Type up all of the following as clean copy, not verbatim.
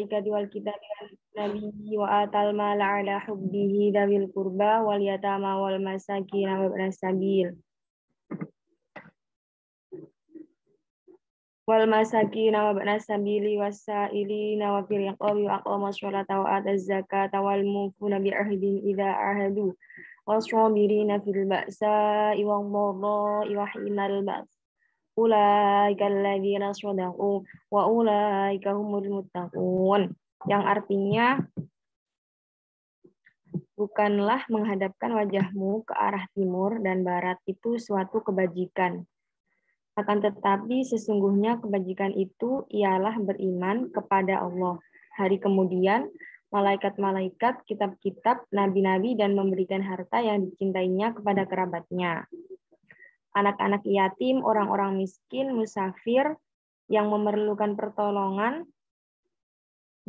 wal kitabi wan nabiyyi wa atal mala ala hubbihi dzawil qurba wal yatama wal masakin wa ibnas sabil wal masakin wa ibnas sabili wasailina wa fil riqabi wa aqamas sholata wa ataz zakata wal mufuna bi ahdihim idza ahadu wasabirina fil ba'sa'i wad dharra'i wa hinal ba's ulaika alladzina shadaqu wa ulaika humul muttaqun, yang artinya bukanlah menghadapkan wajahmu ke arah timur dan barat itu suatu kebajikan, akan tetapi sesungguhnya kebajikan itu ialah beriman kepada Allah, hari kemudian, malaikat-malaikat, kitab-kitab, nabi-nabi, dan memberikan harta yang dicintainya kepada kerabatnya. Anak-anak yatim, orang-orang miskin, musafir yang memerlukan pertolongan,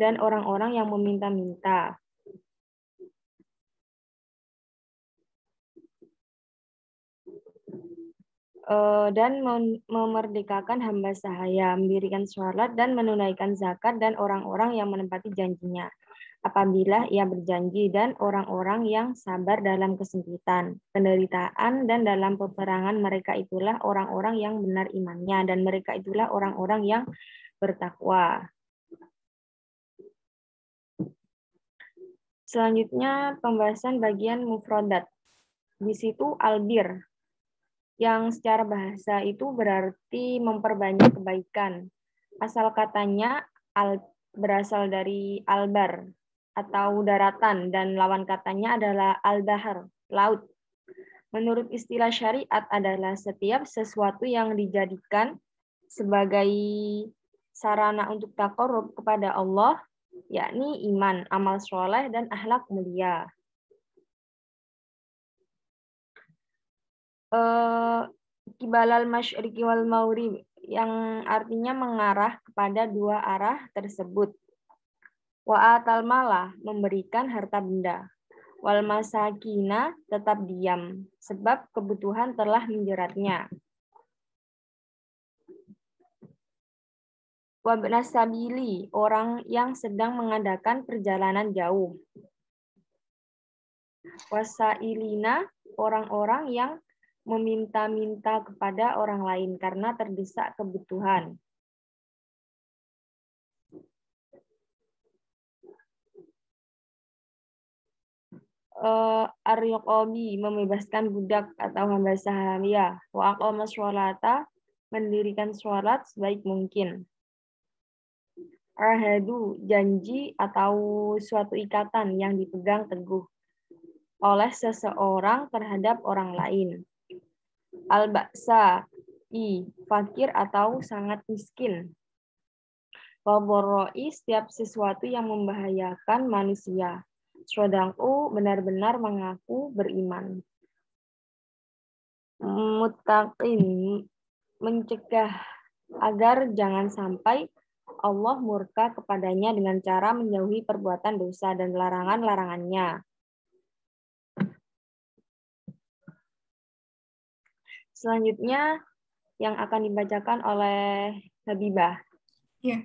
dan orang-orang yang meminta-minta. Dan memerdekakan hamba sahaya, mendirikan sholat dan menunaikan zakat, dan orang-orang yang menepati janjinya apabila ia berjanji, dan orang-orang yang sabar dalam kesempitan, penderitaan, dan dalam peperangan. Mereka itulah orang-orang yang benar imannya, dan mereka itulah orang-orang yang bertakwa. Selanjutnya pembahasan bagian mufradat. Di situ albir, yang secara bahasa itu berarti memperbanyak kebaikan. Asal katanya berasal dari albar atau daratan, dan lawan katanya adalah al-bahar, laut. Menurut istilah syariat adalah setiap sesuatu yang dijadikan sebagai sarana untuk taqarrub kepada Allah, yakni iman, amal soleh, dan akhlak mulia. Kibalal masyriqi wal maghrib, yang artinya mengarah kepada dua arah tersebut. Wa atal mala, memberikan harta benda. Wal masakina, tetap diam, sebab kebutuhan telah menjeratnya. Wa ibnas sabili, orang yang sedang mengadakan perjalanan jauh. Wasailina, orang-orang yang meminta-minta kepada orang lain karena terdesak kebutuhan. Ar-riqabi, membebaskan budak atau hamba sahaya. Wa aqamas sholata, mendirikan sholat sebaik mungkin. Ahadu, janji atau suatu ikatan yang dipegang teguh oleh seseorang terhadap orang lain. Al-ba'sa, fakir atau sangat miskin. Waboroi, setiap sesuatu yang membahayakan manusia. Sodangku, benar-benar mengaku beriman. Muttaqin, mencegah agar jangan sampai Allah murka kepadanya dengan cara menjauhi perbuatan dosa dan larangan-larangannya. Selanjutnya yang akan dibacakan oleh Habibah. Ya.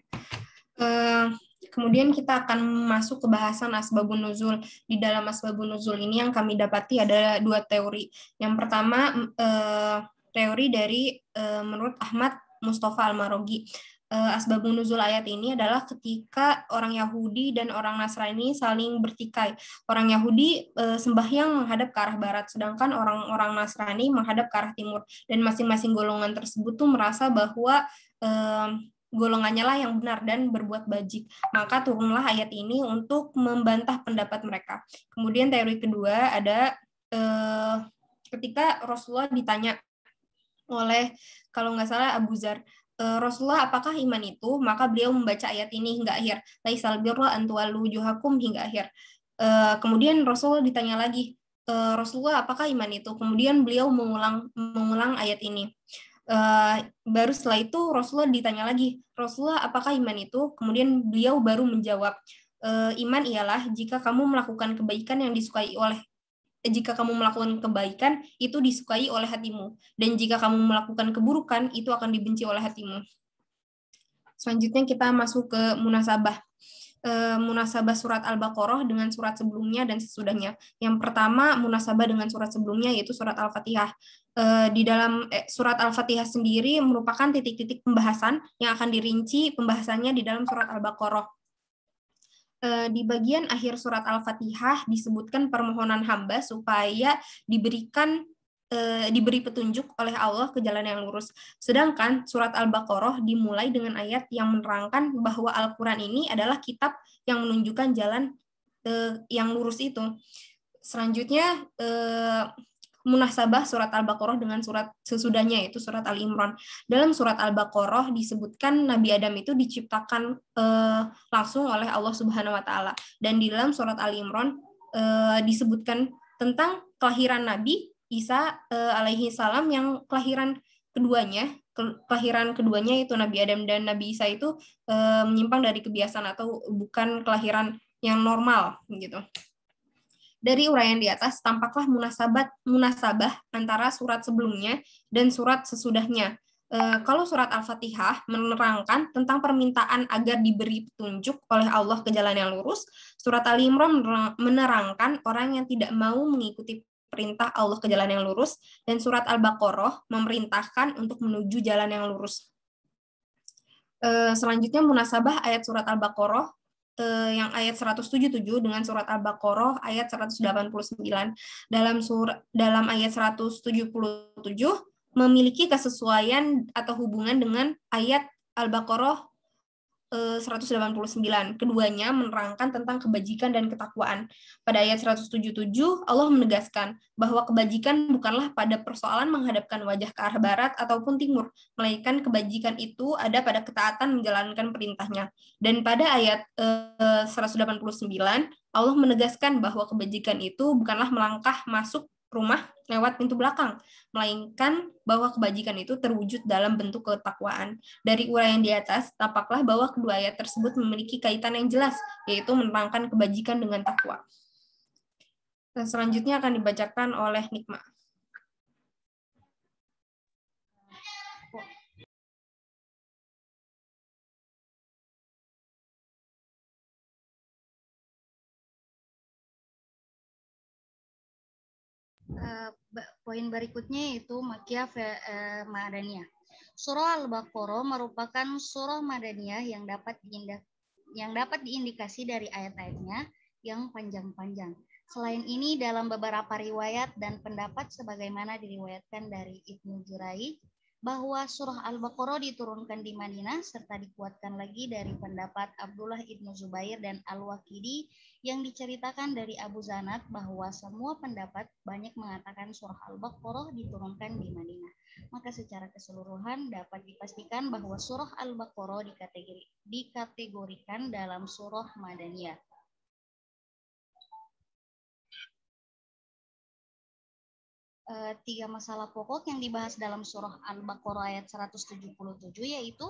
Kemudian kita akan masuk ke bahasan asbabun nuzul. Di dalam asbabun nuzul ini yang kami dapati ada dua teori. Yang pertama teori dari menurut Ahmad Mustafa Al-Marogi. Asbabun nuzul ayat ini adalah ketika orang Yahudi dan orang Nasrani saling bertikai. Orang Yahudi sembahyang menghadap ke arah barat, sedangkan orang-orang Nasrani menghadap ke arah timur. Dan masing-masing golongan tersebut tuh merasa bahwa golongannya lah yang benar dan berbuat bajik. Maka turunlah ayat ini untuk membantah pendapat mereka. Kemudian teori kedua ada ketika Rasulullah ditanya oleh, kalau nggak salah, Abu Dzar, Rasulullah, apakah iman itu? Maka beliau membaca ayat ini hingga akhir. Laisal birra an tuwallu wujuhakum hingga akhir. Kemudian Rasulullah ditanya lagi, Rasulullah, apakah iman itu? Kemudian beliau mengulang ayat ini. Baru setelah itu Rasulullah ditanya lagi, Rasulullah, apakah iman itu? Kemudian beliau baru menjawab, iman ialah jika kamu melakukan kebaikan yang disukai oleh itu disukai oleh hatimu, dan jika kamu melakukan keburukan itu akan dibenci oleh hatimu. Selanjutnya kita masuk ke munasabah. munasabah surat Al-Baqarah dengan surat sebelumnya dan sesudahnya. Yang pertama, munasabah dengan surat sebelumnya yaitu surat Al-Fatihah. Di dalam surat Al-Fatihah sendiri merupakan titik-titik pembahasan yang akan dirinci pembahasannya di dalam surat Al-Baqarah. Di bagian akhir surat Al-Fatihah disebutkan permohonan hamba supaya diberi petunjuk oleh Allah ke jalan yang lurus. Sedangkan surat Al-Baqarah dimulai dengan ayat yang menerangkan bahwa Al-Quran ini adalah kitab yang menunjukkan jalan yang lurus itu. Selanjutnya, munasabah surat Al-Baqarah dengan surat sesudahnya, yaitu surat Ali Imran. Dalam surat Al-Baqarah disebutkan Nabi Adam itu diciptakan langsung oleh Allah Subhanahu wa Ta'ala. Dan di dalam surat Ali Imran disebutkan tentang kelahiran Nabi Isa alaihi salam yang kelahiran keduanya itu Nabi Adam dan Nabi Isa itu menyimpang dari kebiasaan atau bukan kelahiran yang normal gitu. Dari uraian di atas tampaklah munasabah antara surat sebelumnya dan surat sesudahnya. Kalau surat Al-Fatihah menerangkan tentang permintaan agar diberi petunjuk oleh Allah ke jalan yang lurus, surat Ali Imran menerangkan orang yang tidak mau mengikuti perintah Allah ke jalan yang lurus, dan surat Al-Baqarah memerintahkan untuk menuju jalan yang lurus. Selanjutnya munasabah ayat surat Al-Baqarah yang ayat 177 dengan surat Al-Baqarah ayat 189. Dalam ayat 177 memiliki kesesuaian atau hubungan dengan ayat Al-Baqarah 189. Keduanya menerangkan tentang kebajikan dan ketakwaan. Pada ayat 177, Allah menegaskan bahwa kebajikan bukanlah pada persoalan menghadapkan wajah ke arah barat ataupun timur, melainkan kebajikan itu ada pada ketaatan menjalankan perintahnya. Dan pada ayat 189, Allah menegaskan bahwa kebajikan itu bukanlah melangkah masuk rumah lewat pintu belakang, melainkan bahwa kebajikan itu terwujud dalam bentuk ketakwaan. Dari uraian di atas, tampaklah bahwa kedua ayat tersebut memiliki kaitan yang jelas, yaitu menerangkan kebajikan dengan takwa. Dan selanjutnya akan dibacakan oleh Nikma. Poin berikutnya yaitu Makkiyah Madaniyah. Surah Al-Baqarah merupakan surah Madaniyah yang dapat diindikasi dari ayat-ayatnya yang panjang-panjang. Selain ini, dalam beberapa riwayat dan pendapat sebagaimana diriwayatkan dari Ibnu Jurayj bahwa surah Al-Baqarah diturunkan di Madinah serta dikuatkan lagi dari pendapat Abdullah ibnu Zubair dan Al-Waqidi yang diceritakan dari Abu Zanad bahwa semua pendapat banyak mengatakan surah Al-Baqarah diturunkan di Madinah. Maka secara keseluruhan dapat dipastikan bahwa surah Al-Baqarah dikategorikan dalam surah Madaniyah. Tiga masalah pokok yang dibahas dalam surah Al-Baqarah ayat 177 yaitu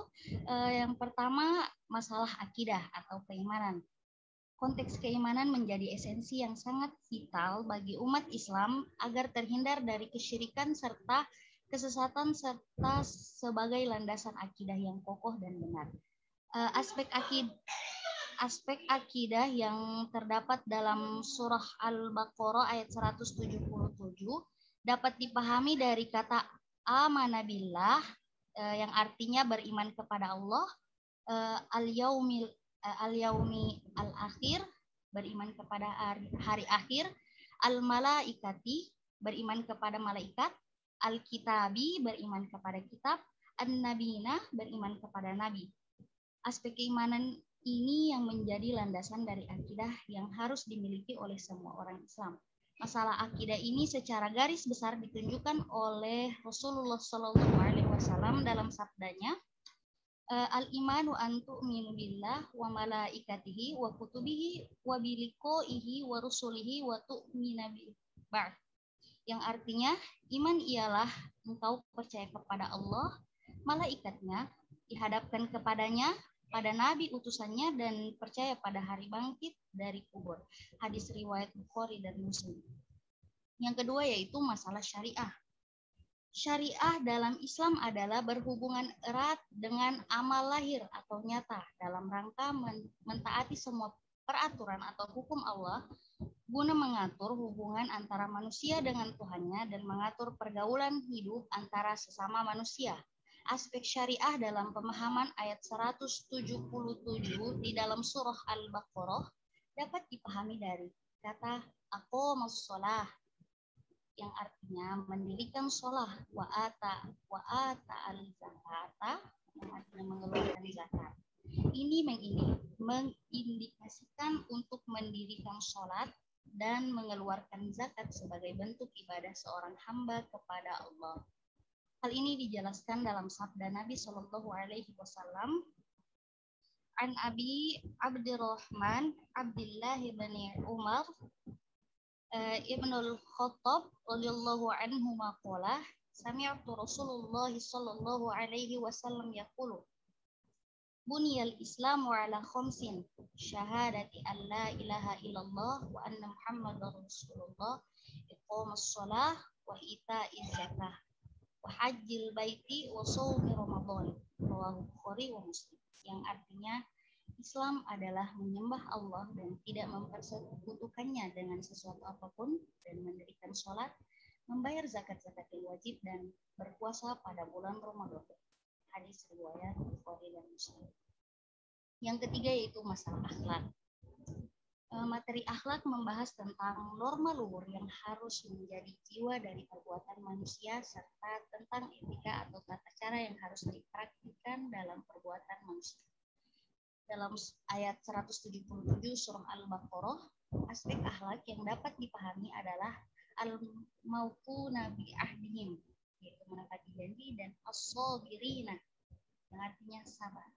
yang pertama masalah akidah atau keimanan. Konteks keimanan menjadi esensi yang sangat vital bagi umat Islam agar terhindar dari kesyirikan serta kesesatan serta sebagai landasan akidah yang kokoh dan benar. Aspek akidah yang terdapat dalam surah Al-Baqarah ayat 177 dapat dipahami dari kata amana billah yang artinya beriman kepada Allah, al-yaumi al-akhir, beriman kepada hari akhir, al-malaikati, beriman kepada malaikat, al-kitabi, beriman kepada kitab, an-nabiyina, beriman kepada nabi. Aspek keimanan ini yang menjadi landasan dari akidah yang harus dimiliki oleh semua orang Islam. Masalah akidah ini secara garis besar ditunjukkan oleh Rasulullah SAW dalam sabdanya, al-imanu an tu'minu billah wa malaikatihi wa kutubihi wa biliqaihi wa rusulihi wa tu'mina bil ba'd. Yang artinya, iman ialah engkau percaya kepada Allah, malaikatnya, dihadapkan kepadanya, pada nabi utusannya, dan percaya pada hari bangkit dari kubur. Hadis riwayat Bukhari dan Muslim. Yang kedua yaitu masalah syariah. Syariah dalam Islam adalah berhubungan erat dengan amal lahir atau nyata dalam rangka mentaati semua peraturan atau hukum Allah guna mengatur hubungan antara manusia dengan Tuhannya dan mengatur pergaulan hidup antara sesama manusia. Aspek syariah dalam pemahaman ayat 177 di dalam surah Al-Baqarah dapat dipahami dari kata aqomus shalah yang artinya mendirikan sholah, wa ata al zakata yang artinya mengeluarkan zakat. Ini mengindikasikan untuk mendirikan sholat dan mengeluarkan zakat sebagai bentuk ibadah seorang hamba kepada Allah. Hal ini dijelaskan dalam sabda Nabi Shallallahu Alaihi Wasallam. An Abi Abdurrahman Abdullah bin Umar Ibnul Khattab radhiyallahu anhu maqala sami'tu Rasulullah sallallahu alaihi wasallam yaqulu buniyal Islamu ala khamsin syahadati an la ilaha illallah wa anna Muhammadar Rasulullah iqamus shalah wa ita'iz zakah wa hajjil baiti wa shaumi ramadan rawahu Bukhari wa Muslim, yang artinya Islam adalah menyembah Allah dan tidak mempersekutukannya dengan sesuatu apapun, dan mendirikan sholat, membayar zakat-zakat yang wajib, dan berpuasa pada bulan Ramadan. Hadis riwayat Bukhari dan Muslim. Yang ketiga yaitu masalah akhlak. Materi akhlak membahas tentang norma luhur yang harus menjadi jiwa dari perbuatan manusia serta tentang etika atau tata cara yang harus dipraktikkan dalam perbuatan manusia. Dalam ayat 177 surah Al-Baqarah, aspek akhlak yang dapat dipahami adalah al-maufu nabi ahdihim, yaitu menepati janji, dan as-sabirina, yang artinya sabar.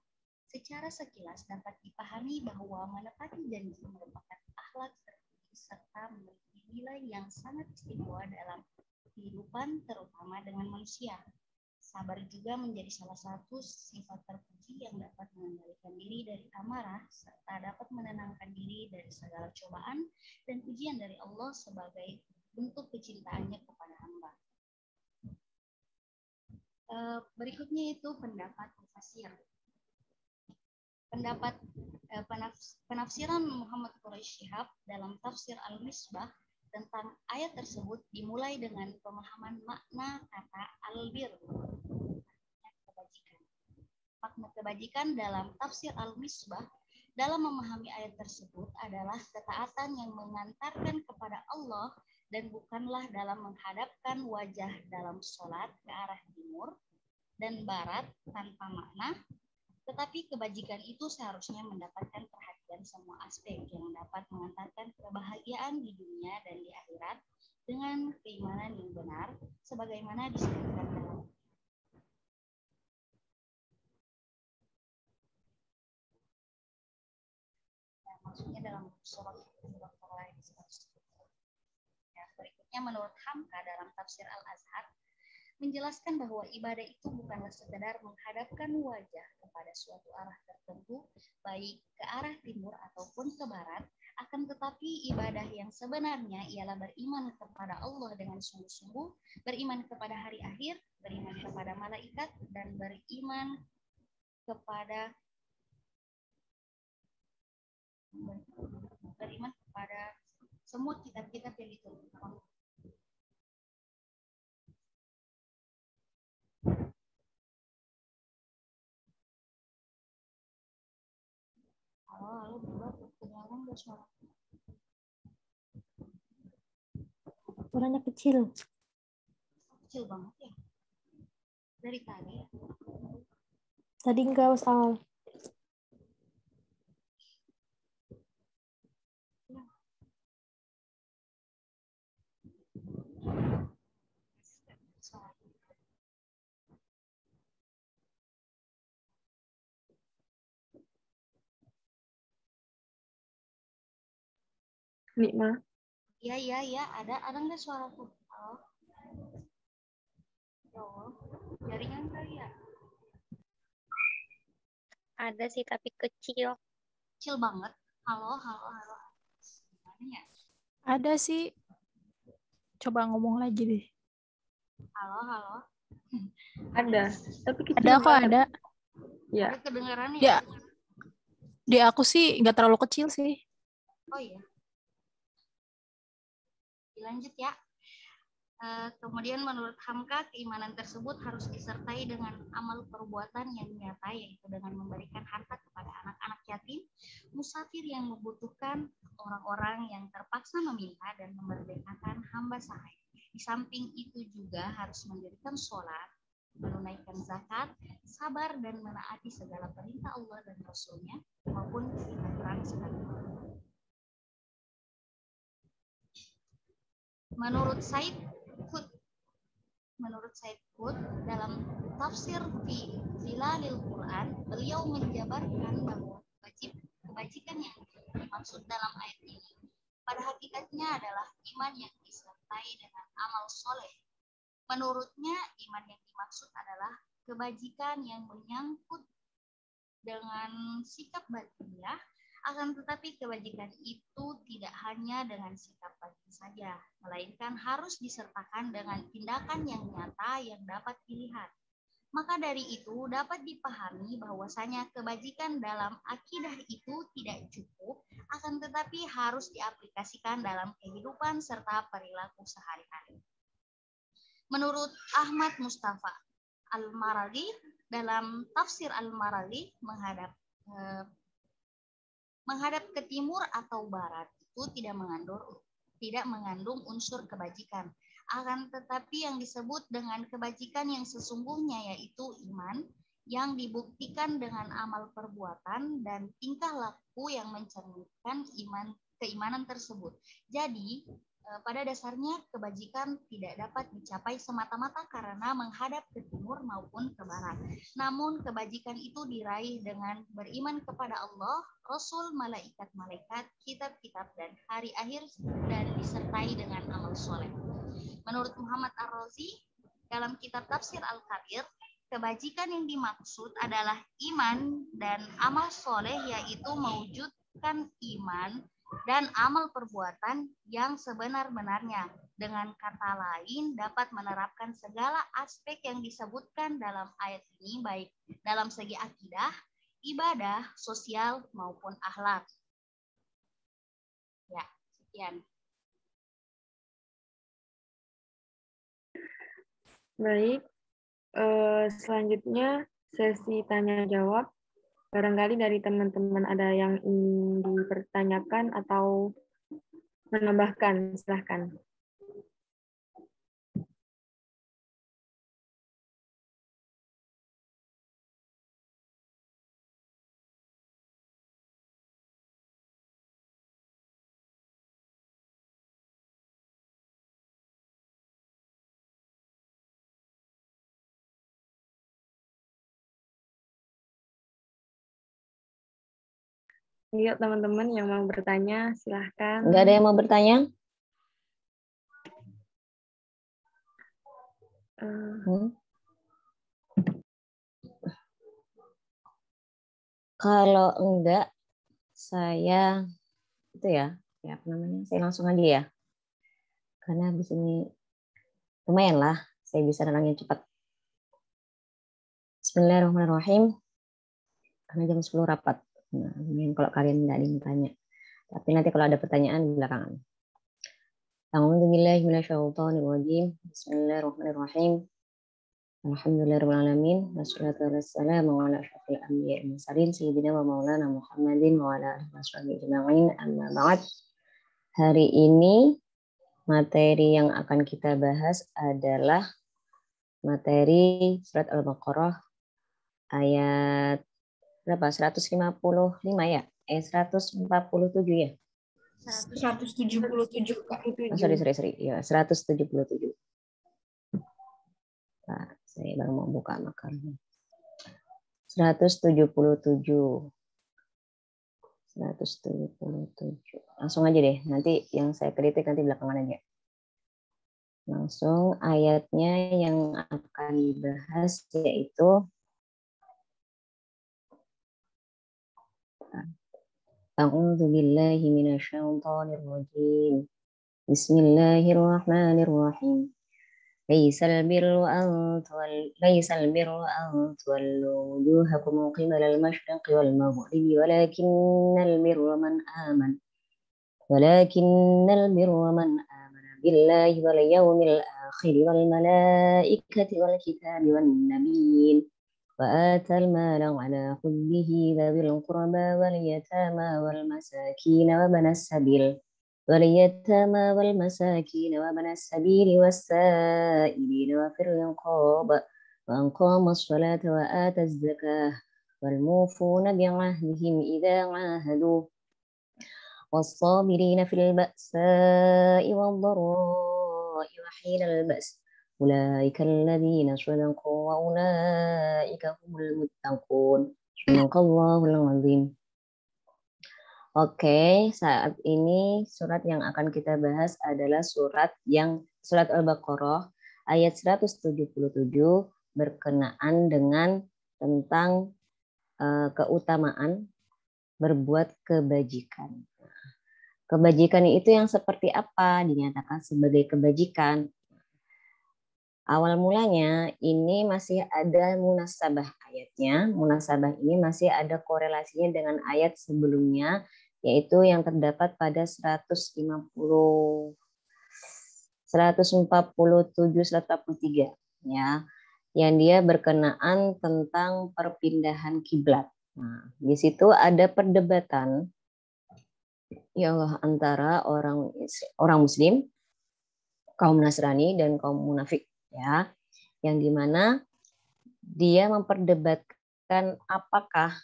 Secara sekilas dapat dipahami bahwa menepati janji merupakan akhlak tertinggi serta memiliki nilai yang sangat istimewa dalam kehidupan, terutama dengan manusia. Sabar juga menjadi salah satu sifat terpuji yang dapat mengendalikan diri dari amarah serta dapat menenangkan diri dari segala cobaan dan ujian dari Allah sebagai bentuk kecintaannya kepada hamba. Berikutnya itu pendapat mufassir. Penafsiran Muhammad Quraisy Shihab dalam tafsir Al-Misbah tentang ayat tersebut dimulai dengan pemahaman makna kata albir, kebajikan. Makna kebajikan dalam tafsir Al-Misbah dalam memahami ayat tersebut adalah ketaatan yang mengantarkan kepada Allah dan bukanlah dalam menghadapkan wajah dalam sholat ke arah timur dan barat tanpa makna, tetapi kebajikan itu seharusnya mendapatkan perhatian semua aspek yang dapat mengantarkan kebahagiaan di dunia dan di akhirat dengan keimanan yang benar, sebagaimana disebutkan dalam maksudnya dalam surah lain. Berikutnya menurut Hamka dalam tafsir Al-Azhar menjelaskan bahwa ibadah itu bukanlah sekedar menghadapkan wajah kepada suatu arah tertentu, baik ke arah timur ataupun ke barat, akan tetapi ibadah yang sebenarnya ialah beriman kepada Allah dengan sungguh-sungguh, beriman kepada hari akhir, beriman kepada malaikat, dan beriman kepada semua kitab-kitab yang diturunkan. Lalu kedengaran gak suara? Suaranya kecil. Kecil banget ya? Dari tadi ya? Tadi enggak usah. Nikma. Iya, ada nggak suaraku? Halo? Ya Allah, jaringan kali ya? Ada sih, tapi kecil. Kecil banget. Halo. Gimana ya? Ada sih. Coba ngomong lagi deh. Halo, halo. Ada, tapi kecil Ada kok, banget. ada. Ya, Ada kedengarannya Ya. ya? Di aku sih nggak terlalu kecil sih. Oh iya. Dilanjut ya. Kemudian menurut Hamka, keimanan tersebut harus disertai dengan amal perbuatan yang nyata, yaitu dengan memberikan harta kepada anak-anak yatim, musafir yang membutuhkan, orang-orang yang terpaksa meminta, dan memerdekakan hamba sahaya. Di samping itu juga harus mendirikan sholat, menunaikan zakat, sabar, dan menaati segala perintah Allah dan Rasul-Nya, maupun perintah sekalipun. Menurut Said Qutb dalam tafsir fi Zilalil Quran, beliau menjabarkan bahwa kebajikan yang dimaksud dalam ayat ini pada hakikatnya adalah iman yang disertai dengan amal soleh. Menurutnya, iman yang dimaksud adalah kebajikan yang menyangkut dengan sikap batiniah, akan tetapi kebajikan itu tidak hanya dengan sikap batin saja, melainkan harus disertakan dengan tindakan yang nyata yang dapat dilihat. Maka dari itu dapat dipahami bahwasanya kebajikan dalam akidah itu tidak cukup, akan tetapi harus diaplikasikan dalam kehidupan serta perilaku sehari-hari. Menurut Ahmad Mustafa Al-Maraghi, dalam tafsir Al-Maraghi menghadap ke timur atau barat itu tidak mengandung unsur kebajikan. Akan tetapi yang disebut dengan kebajikan yang sesungguhnya yaitu iman yang dibuktikan dengan amal perbuatan dan tingkah laku yang mencerminkan keimanan tersebut. Jadi, pada dasarnya kebajikan tidak dapat dicapai semata-mata karena menghadap ke timur maupun ke barat. Namun kebajikan itu diraih dengan beriman kepada Allah, Rasul, malaikat-malaikat, kitab-kitab, dan hari akhir, dan disertai dengan amal soleh. Menurut Muhammad Ar-Razi, dalam kitab Tafsir Al-Kabir, kebajikan yang dimaksud adalah iman dan amal soleh, yaitu mewujudkan iman dan amal perbuatan yang sebenar-benarnya. Dengan kata lain, dapat menerapkan segala aspek yang disebutkan dalam ayat ini, baik dalam segi akidah, ibadah, sosial, maupun akhlak. Ya, sekian. baik. Selanjutnya sesi tanya jawab. Barangkali dari teman-teman ada yang ingin dipertanyakan atau menambahkan, silahkan. Yuk teman-teman yang mau bertanya, silahkan. Nggak ada yang mau bertanya? Kalau enggak, saya itu ya apa namanya? Saya langsung aja ya. Karena habis ini lumayan lah, saya bisa nerangin cepat. Bismillahirrahmanirrahim. Karena jam 10 rapat. Nah, kalau kalian nggak ada yang tanya. Tapi nanti kalau ada pertanyaan di belakangan. A'udzubillahi minasyaitonirrajim. Bismillahirrahmanirrahim. Alhamdulillahirrahmanirrahim. Wassalatu wassalamu ala asyrofil anbiya'i wal mursalin sayyidina wa maulana Muhammadin wa ala alihi washabihi ajma'in. Amma ba'd. Hari ini materi yang akan kita bahas adalah materi surat Al-Baqarah ayat berapa? 155 ya? 147 ya? 177, Kak. Oh, sorry. Ya, 177. Nah, saya baru mau buka makarnya. 177. Langsung aja deh. Nanti yang saya kritik nanti belakangan aja. Langsung ayatnya yang akan dibahas yaitu A'udzu billahi minasyaitonir rajim. Bismillahirrahmanirrahim. ليس البر أن تولوا وجوهكم قبل المشرق والمغرب ولكن البر من آمن بالله واليوم الآخر والملائكة والكتاب والنبيين وآتى المال على حبه ذوي القربى واليتامى والمساكين وابن السبيل والسائلين وفي الرقاب وأقام الصلاة وآتى الزكاة والموفون بعهدهم إذا عاهدوا والصابرين في البأساء والضراء وحين البأس أولئك الذين صدقوا وأولئك هم المتقون. Sadaqallahul azim. Oke, saat ini surat yang akan kita bahas adalah surat Al-Baqarah ayat 177 berkenaan dengan tentang keutamaan berbuat kebajikan. Kebajikan itu yang seperti apa dinyatakan sebagai kebajikan? Awal mulanya ini masih ada munasabah ayatnya. Munasabah ini masih ada korelasinya dengan ayat sebelumnya, yaitu yang terdapat pada 147-143 ya, yang dia berkenaan tentang perpindahan kiblat. Nah, di situ ada perdebatan ya Allah antara orang muslim, kaum Nasrani dan kaum munafik ya, yang dimana dia memperdebatkan apakah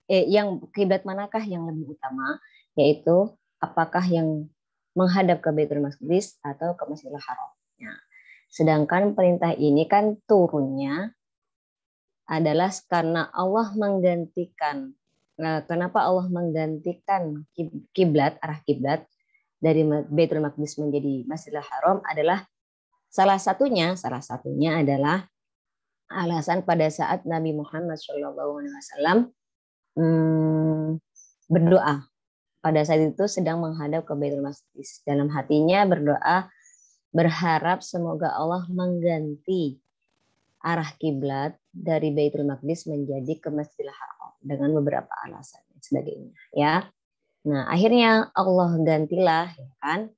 yang kiblat manakah yang lebih utama, yaitu apakah yang menghadap ke Baitul Maqdis atau ke Masjidil Haram. Nah, sedangkan perintah ini kan turunnya adalah karena Allah menggantikan. Kenapa Allah menggantikan kiblat, arah kiblat dari Baitul Maqdis menjadi Masjidil Haram adalah salah satunya adalah alasan pada saat Nabi Muhammad SAW berdoa. Pada saat itu sedang menghadap ke Baitul Maqdis. Dalam hatinya berdoa berharap semoga Allah mengganti arah kiblat dari Baitul Maqdis menjadi ke Masjidil Haram dengan beberapa alasan dan sebagainya ya. Nah, akhirnya Allah gantilah ya kan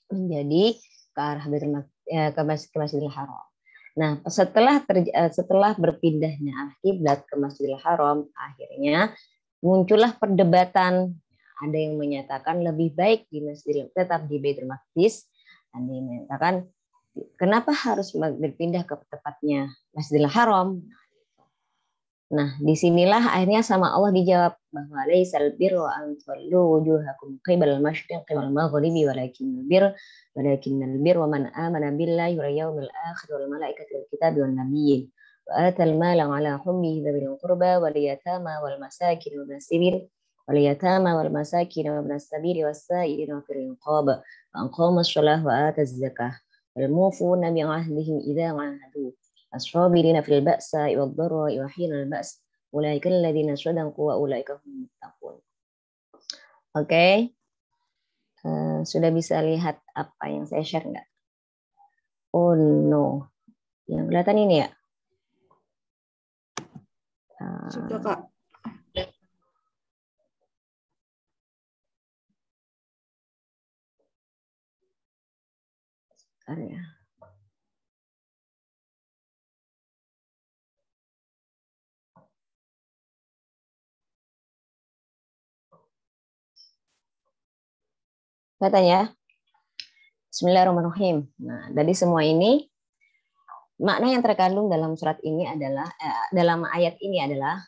menjadi ke arah Baitul Maqdis ke Masjidil Haram. Nah, setelah berpindahnya arah kiblat ke Masjidil Haram, akhirnya muncullah perdebatan. Ada yang menyatakan lebih baik tetap di Baitul Maqdis, ada yang menyatakan kenapa harus berpindah ke tepatnya Masjidil Haram. Nah, disinilah akhirnya sama Allah dijawab bahwa laisal birru an tuwallu wujuhakum qibala al-masyriqi wal maghribi walakinnal birra man amana billahi wal yawmil akhir wal malaikati wal kitabi wan nabiyyin wa atal mala ala hubbihi dzawil qurba wal yatama wal masakin wabnas sabili was-sa'ilin wa fil riqab wa aqama as-salah wa ata az-zakah wal mufuna bi ahdihim idza ahadu الصابرين في البأساء والضراء وحين البأس أولئك الذين صدقوا وأولئك هم المتقون. Oke. Sudah bisa lihat apa yang saya share nggak? Oh no. Yang kelihatan ini ya? Sudah, Kak. Sebentar ya. Katanya, Bismillahirrahmanirrahim. Nah, dari semua ini, makna yang terkandung dalam surat ini adalah, dalam ayat ini adalah,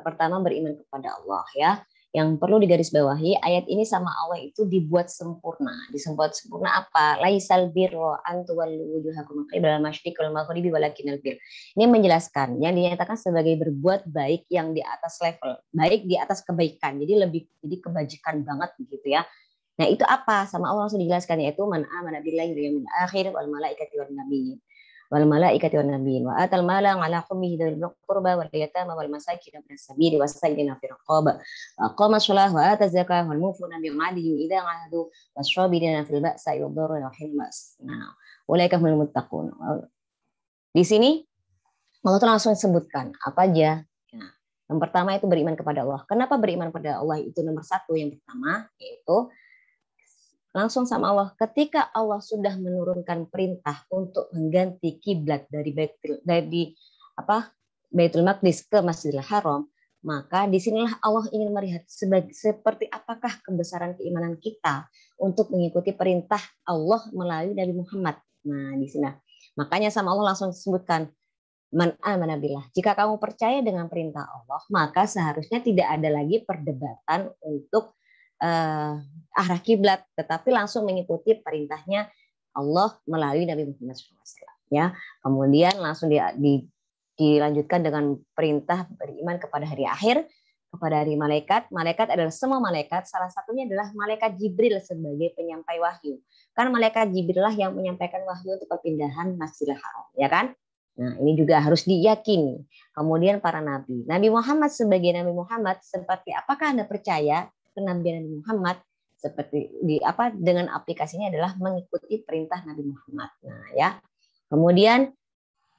pertama beriman kepada Allah ya. Yang perlu digarisbawahi, ayat ini sama Allah itu dibuat sempurna. Dibuat sempurna apa? Laisal birra an tuwallu wujuhakum qibala al-masyriqi wal maghribi walakinnal birr. Ini menjelaskan yang dinyatakan sebagai berbuat baik yang di atas level, baik di atas kebaikan. Jadi kebajikan banget begitu ya. Nah, itu apa? Sama Allah langsung dijelaskan, yaitu man amana billahi wal yawmil akhir wal malaikati wan nabiyyin. wal malaikati wan nabiyyin wa atal mala ala hubbihi dzil qurba wal yatama wal masakin min as-sabili was-sailina fi riqab wa aqama shalah wa ata zakah wal mufuna bi ma'adihim idza ahadu was-sabirina fil ba'sa wad dharra wa hina ba's. Nah, ulaika humul muttaqun. Di sini Allah tuh langsung sebutkan apa aja. Nah, yang pertama itu beriman kepada Allah. Kenapa beriman kepada Allah itu nomor satu? Yang pertama yaitu langsung sama Allah. Ketika Allah sudah menurunkan perintah untuk mengganti kiblat dari Baitul Maqdis ke Masjidil Haram, maka disinilah Allah ingin melihat seperti apakah kebesaran keimanan kita untuk mengikuti perintah Allah melalui Nabi Muhammad. Nah, di sini. Makanya sama Allah langsung disebutkan man amana billah. Jika kamu percaya dengan perintah Allah, maka seharusnya tidak ada lagi perdebatan untuk arah kiblat, tetapi langsung mengikuti perintahnya Allah melalui Nabi Muhammad SAW. Ya, kemudian langsung dilanjutkan dengan perintah beriman kepada hari akhir, kepada hari malaikat. Malaikat adalah semua malaikat. Salah satunya adalah malaikat Jibril sebagai penyampai wahyu. Karena malaikat Jibril lah yang menyampaikan wahyu untuk perpindahan Masjidil Haram, ya kan? Nah, ini juga harus diyakini. Kemudian para nabi. Nabi Muhammad sebagai Nabi Muhammad, seperti apakah Anda percaya kenabian Nabi Muhammad? Seperti dengan aplikasinya adalah mengikuti perintah Nabi Muhammad. Nah, ya. Kemudian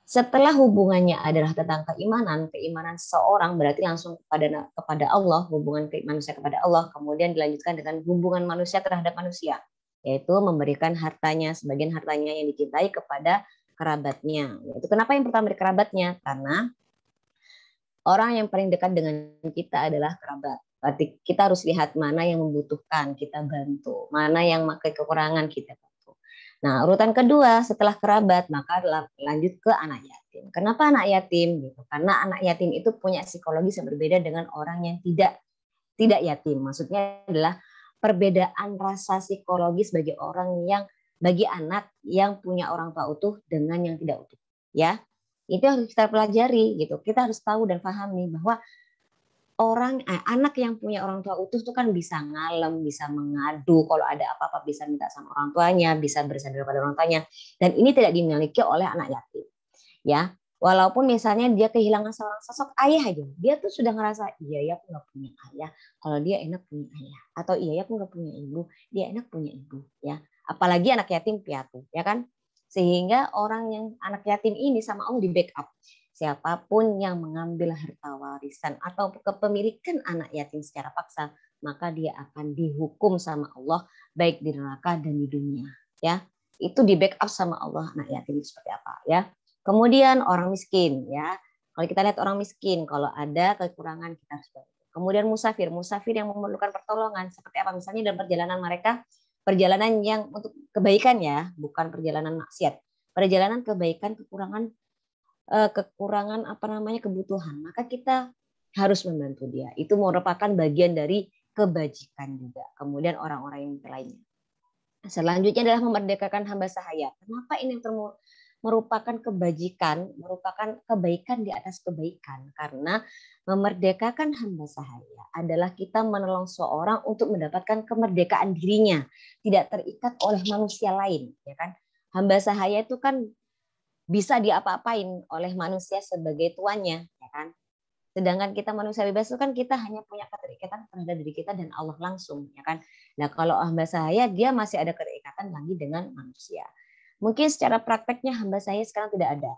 setelah hubungannya adalah tentang keimanan seseorang berarti langsung kepada Allah, hubungan manusia kepada Allah, kemudian dilanjutkan dengan hubungan manusia terhadap manusia, yaitu memberikan hartanya, sebagian hartanya yang dicintai kepada kerabatnya. Itu kenapa yang pertama dari kerabatnya? Karena orang yang paling dekat dengan kita adalah kerabat. Berarti kita harus lihat mana yang membutuhkan, kita bantu. Mana yang pakai kekurangan, kita bantu. Nah, urutan kedua setelah kerabat, maka lanjut ke anak yatim. Kenapa anak yatim? Gitu. Karena anak yatim itu punya psikologis yang berbeda dengan orang yang tidak yatim. Maksudnya adalah perbedaan rasa psikologis bagi anak yang punya orang tua utuh dengan yang tidak utuh, ya. Itu harus kita pelajari gitu. Kita harus tahu dan pahami bahwa anak yang punya orang tua utuh itu kan bisa ngalem, bisa mengadu, kalau ada apa-apa bisa minta sama orang tuanya, bisa bersandar pada orang tuanya, dan ini tidak dimiliki oleh anak yatim, ya. Walaupun misalnya dia kehilangan seorang sosok ayah aja, dia tuh sudah ngerasa iya ya aku nggak punya ayah, kalau dia enak punya ayah, atau iya ya aku nggak punya ibu, dia enak punya ibu, ya. Apalagi anak yatim piatu, ya kan? Sehingga orang yang anak yatim ini sama Allah di backup. Siapapun yang mengambil harta warisan atau kepemilikan anak yatim secara paksa, maka dia akan dihukum sama Allah baik di neraka dan di dunia, ya. Itu di backup sama Allah anak yatim seperti apa, ya. Kemudian orang miskin, ya. Kalau kita lihat orang miskin, kalau ada kekurangan kita harus bantu. Kemudian musafir yang memerlukan pertolongan seperti apa? Misalnya dalam perjalanan mereka, perjalanan yang untuk kebaikan, ya, bukan perjalanan maksiat. Perjalanan kebaikan, kekurangan kebutuhan, maka kita harus membantu dia. Itu merupakan bagian dari kebajikan juga. Kemudian orang-orang yang lainnya. Selanjutnya adalah memerdekakan hamba sahaya. Kenapa ini merupakan kebajikan, merupakan kebaikan di atas kebaikan? Karena memerdekakan hamba sahaya adalah kita menolong seorang untuk mendapatkan kemerdekaan dirinya, tidak terikat oleh manusia lain, ya kan? Hamba sahaya itu kan bisa diapa-apain oleh manusia sebagai tuannya, ya kan? Sedangkan kita manusia bebas itu kan kita hanya punya keterikatan terhadap diri kita dan Allah langsung, ya kan? Nah, kalau hamba sahaya dia masih ada keterikatan lagi dengan manusia. Mungkin secara prakteknya hamba sahaya sekarang tidak ada.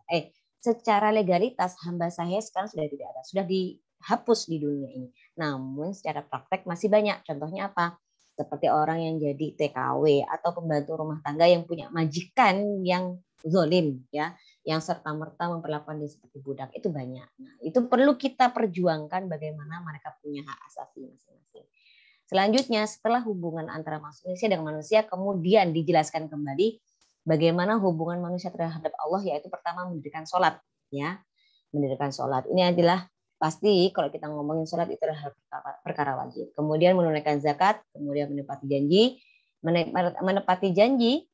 Secara legalitas hamba sahaya sekarang sudah tidak ada, sudah dihapus di dunia ini. Namun secara praktek masih banyak. Contohnya apa? Seperti orang yang jadi TKW atau pembantu rumah tangga yang punya majikan yang zolim, ya, yang serta-merta memperlakukan dia seperti budak, itu banyak. Nah, itu perlu kita perjuangkan bagaimana mereka punya hak asasi masing-masing. Selanjutnya, setelah hubungan antara manusia dengan manusia, kemudian dijelaskan kembali bagaimana hubungan manusia terhadap Allah, yaitu pertama mendirikan sholat, ya, mendirikan sholat. Ini adalah pasti kalau kita ngomongin sholat itu adalah perkara wajib. Kemudian menunaikan zakat, kemudian menepati janji. Menepati janji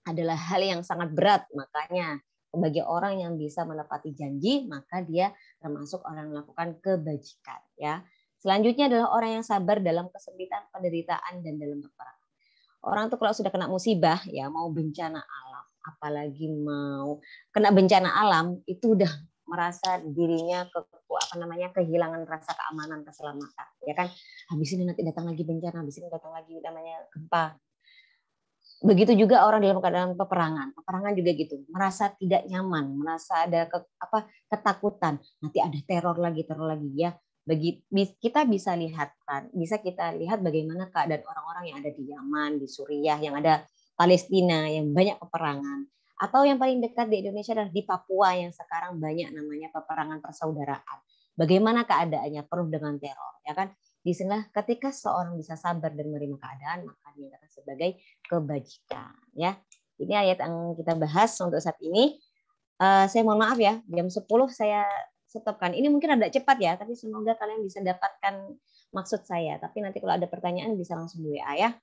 adalah hal yang sangat berat, makanya bagi orang yang bisa menepati janji, maka dia termasuk orang yang melakukan kebajikan, ya. Selanjutnya adalah orang yang sabar dalam kesempitan, penderitaan, dan dalam peperangan. Orang tuh kalau sudah kena musibah, ya, mau bencana alam apalagi mau kena bencana alam, itu udah merasa dirinya kehilangan rasa keamanan, keselamatan, ya kan? Habis ini nanti datang lagi bencana, habis ini datang lagi namanya gempa. Begitu juga orang dalam keadaan peperangan juga gitu, merasa tidak nyaman, merasa ada ketakutan, nanti ada teror lagi ya. Kita bisa kita lihat bagaimana keadaan orang-orang yang ada di Yaman, di Suriah, yang ada Palestina, yang banyak peperangan. Atau yang paling dekat di Indonesia adalah di Papua yang sekarang banyak namanya peperangan persaudaraan. Bagaimana keadaannya penuh dengan teror, ya kan? Di sini ketika seorang bisa sabar dan menerima keadaan, maka dinyatakan sebagai kebajikan, ya. Ini ayat yang kita bahas untuk saat ini. Saya mohon maaf ya, jam 10 saya stopkan. Ini mungkin agak cepat ya, tapi semoga kalian bisa dapatkan maksud saya. Tapi nanti kalau ada pertanyaan bisa langsung di WA ya.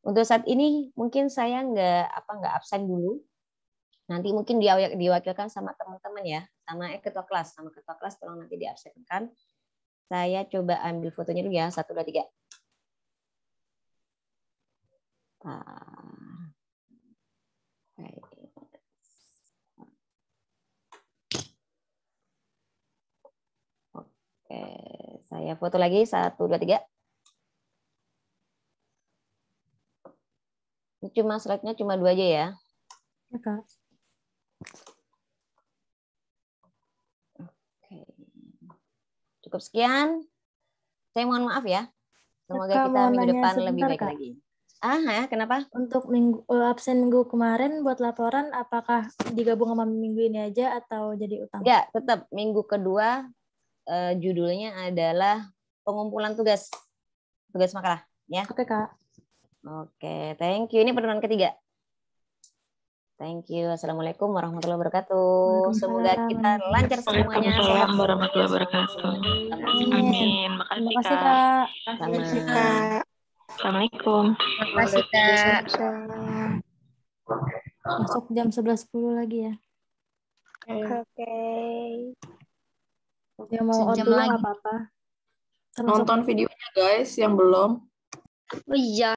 Untuk saat ini mungkin saya nggak absen dulu. Nanti mungkin diwakilkan sama teman-teman ya, sama ketua kelas, tolong nanti diabsenkan. Saya coba ambil fotonya dulu ya, 1, 2, 3. Oke, saya foto lagi, 1, 2, 3. Ini cuma slide-nya cuma 2 aja ya. Ya, Kak. Oke. Cukup sekian. Saya mohon maaf ya. Semoga Kak, kita mau minggu nanya depan lebih sebentar, baik Kak. lagi. Kenapa? Untuk absen minggu kemarin buat laporan, apakah digabung sama minggu ini aja atau jadi utang? Ya, tetap minggu kedua judulnya adalah pengumpulan tugas makalah. Ya. Oke, Kak. Oke, thank you. Ini pertemuan ketiga. Thank you. Assalamualaikum warahmatullahi wabarakatuh. Semoga kita lancar semuanya. Waalaikumsalam warahmatullahi wabarakatuh. Amin. Terima Makasih, kasih, Kak. Kak. Sama. Assalamualaikum. Terima kasih, Kak. Masuk jam 11.10 lagi ya. Oke. Yang mau out Sejam dulu lagi. nggak apa-apa. Nonton videonya guys yang belum. Oh iya.